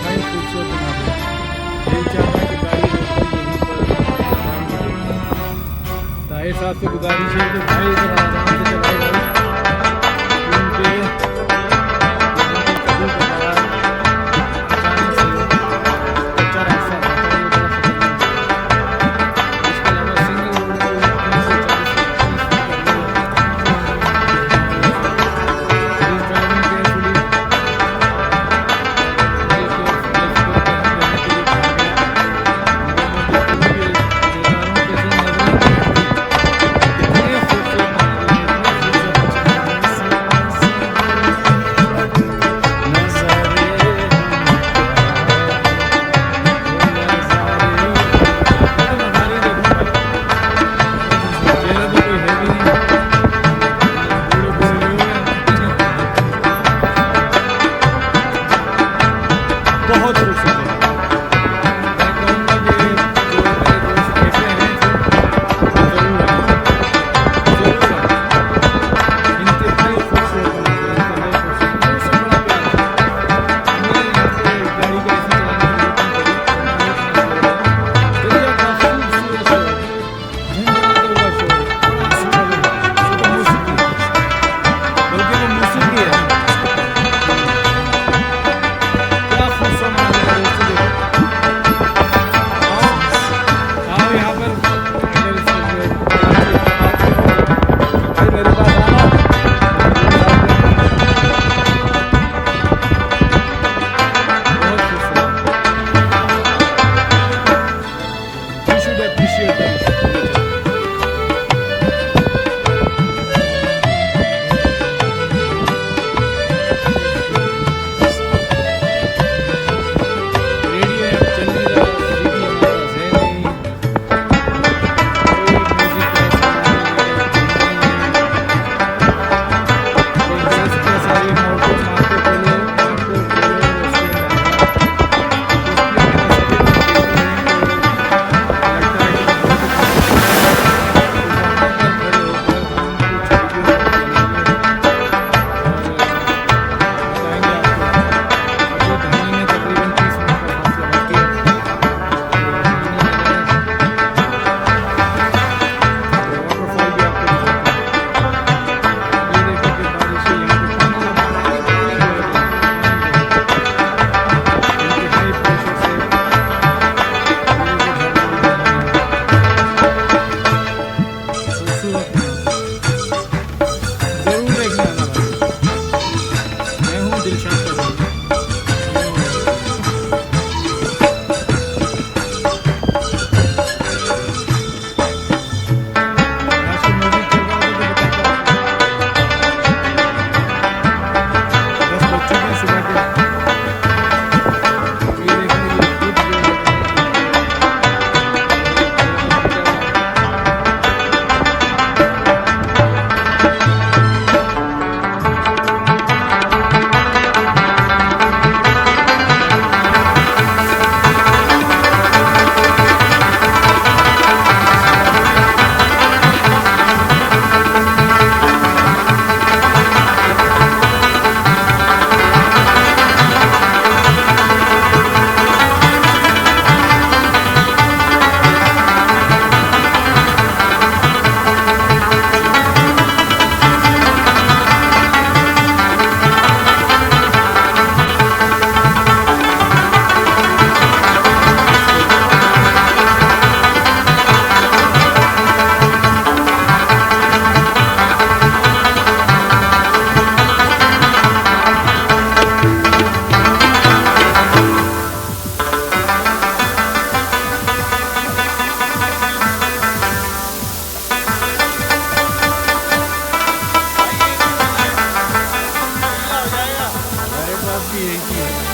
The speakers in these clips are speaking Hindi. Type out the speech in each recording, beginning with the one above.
इंतहाई खूबसूरत बना दिया। दिल चाहता है कि गाड़ी रोक कर यहीं पर आराम से देखें। ताहिर साहब से गुजारिश है कि भाई इधर आराम से चलाए गाड़ी, क्योंकि यहाँ पे कभी कभार अचानक से कच्चा रास्ता रहता है, वो बड़ा खतरनाक है। इसके अलावा सिंगल रोड पे 30 से 40 की स्पीड करनी है। इस ड्राइविंग केयरफुली बहुत खूबसूरत है। मैं कहूँगा कि जो मेरे दोस्त ऐसे हैं तो ज़रूर आएँ, ज़रूर आएँ। इंतहाई खूबसूरत बना दिया, इंतहाई खूबसूरत। मौसम बड़ा प्यारा है। हमने यहाँ पे गाड़ी को ऐसे चलाने की मीटिंग करी, दरिया का खूबसूरत शोर, झंझनाता हुआ शोर, बड़ा अच्छा लग रहा है। वो तो मौसीकी है, बल्कि वो मौसीकी है। क्या खूबसूरत बना दिया दोस्तों, देखो। आओ आओ यहाँ पर, अगर भाई मेरे पास आना, बहुत खूबसूरत। You should appreciate that. Radio अब चल नहीं रहा, सीडी हमारे पास है नहीं, कोई म्यूजिक का सामान नहीं है, कोई दोस्त के सारे मोटो मार्को पोलो उसके अलावा डिस्प्ले में ऐसा भी कुछ देख रहे हैं तो लगता है कि बहुत अच्छा है। तो वहाँ पर खड़े होकर हम कुछ वीडियो बनाएंगे और बताएंगे आपको। अभी धानी में तकरीबन 30 मिनट का फासला बाकी है। तो धानी में गए तो वाटरफॉल भी आपको दिखाते हैं। ये देखो कि बारिश है, यहाँ पे पानी जमा है, पानी पानी बहुत है, पानी बहुत है। इंतहाई प्रेशर से लोगों को झरना भी बह रहा है। खूबसूरत ज़रूर देखने आना भाई। मैं हूँ दिलशाद का भाई। आजकल म्यूजिक चल रहा होता तो बताता, बस बज चुके हैं सुबह के। ये देखो, ये खुद जो है हमारे पास भी यही चीज़ है।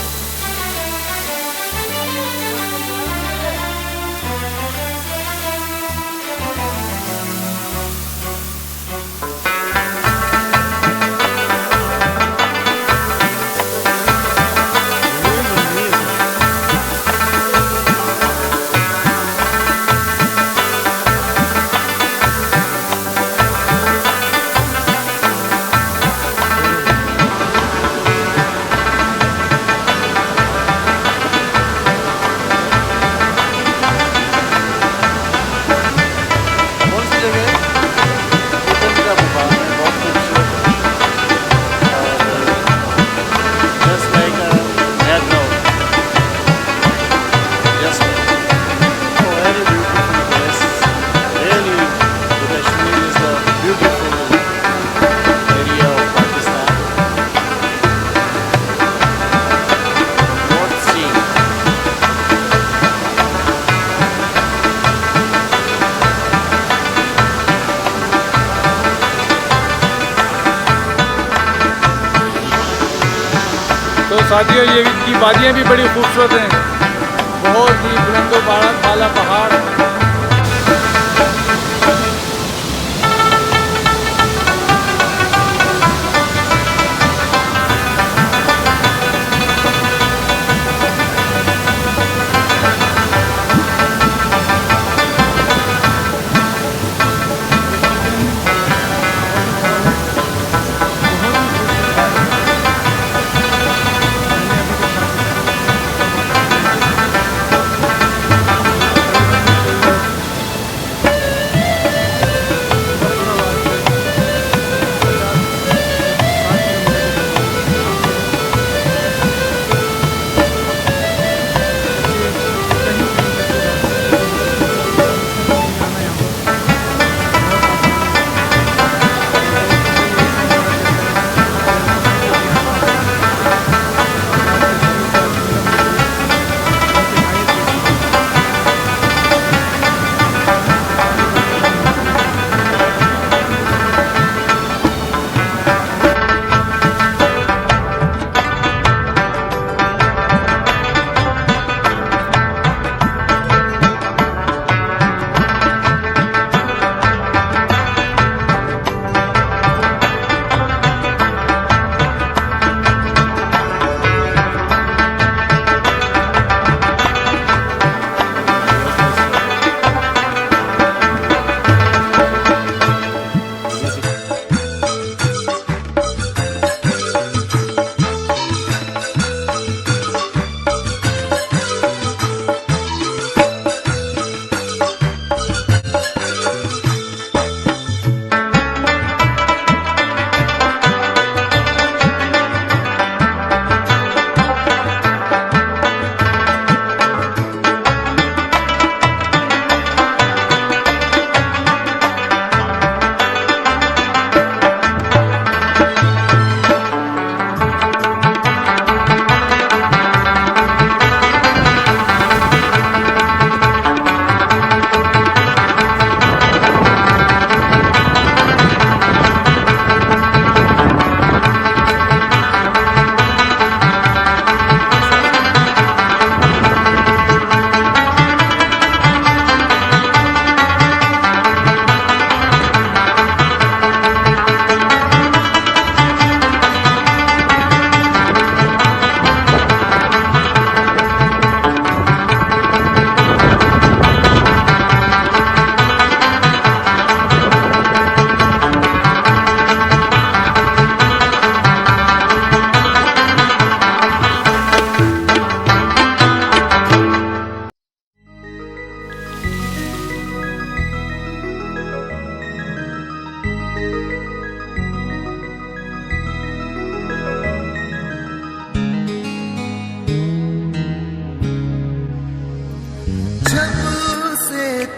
साथियों ये की वादियाँ भी बड़ी खूबसूरत हैं, बहुत ही बुलंदो बाला पहाड़।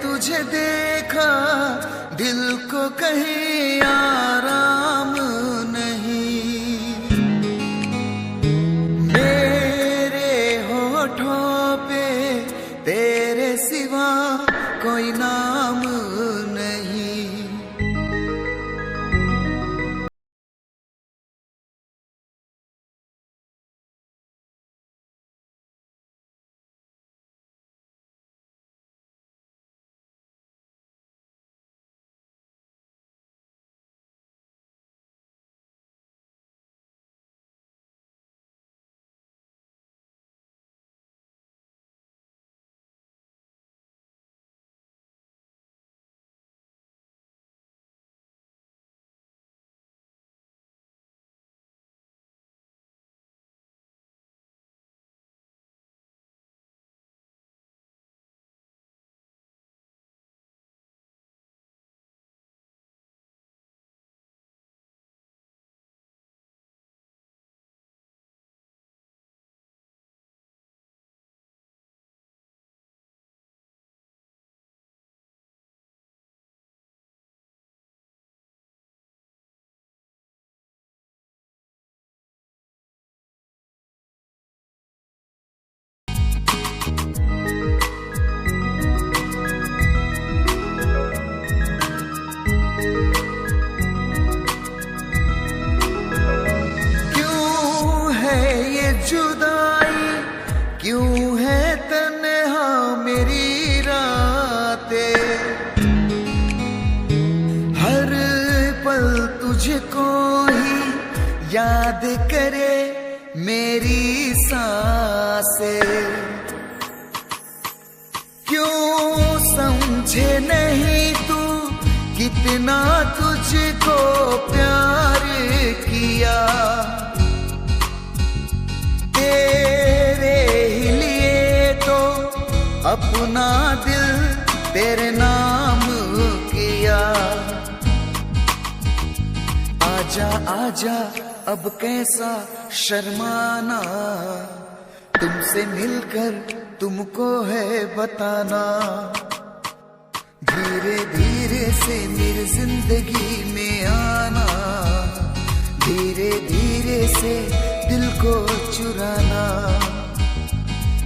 तुझे देखा दिल को कहीं आराम नहीं, मेरे होठों पे तेरे सिवा कोई नाम याद करे मेरी सांसें। क्यों समझे नहीं तू कितना तुझको प्यार किया, तेरे ही लिए तो अपना दिल तेरे नाम किया। आजा आजा अब कैसा शर्माना, तुमसे मिलकर तुमको है बताना। धीरे धीरे से मेरी जिंदगी में आना, धीरे धीरे से दिल को चुराना।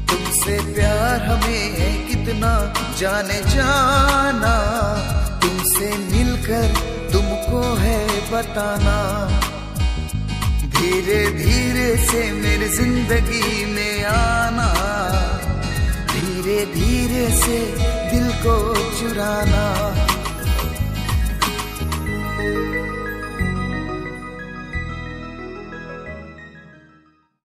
तुमसे प्यार हमें है कितना जाने जाना, तुमसे मिलकर तुमको है बताना। धीरे धीरे से मेरी जिंदगी में आना, धीरे धीरे से दिल को चुराना।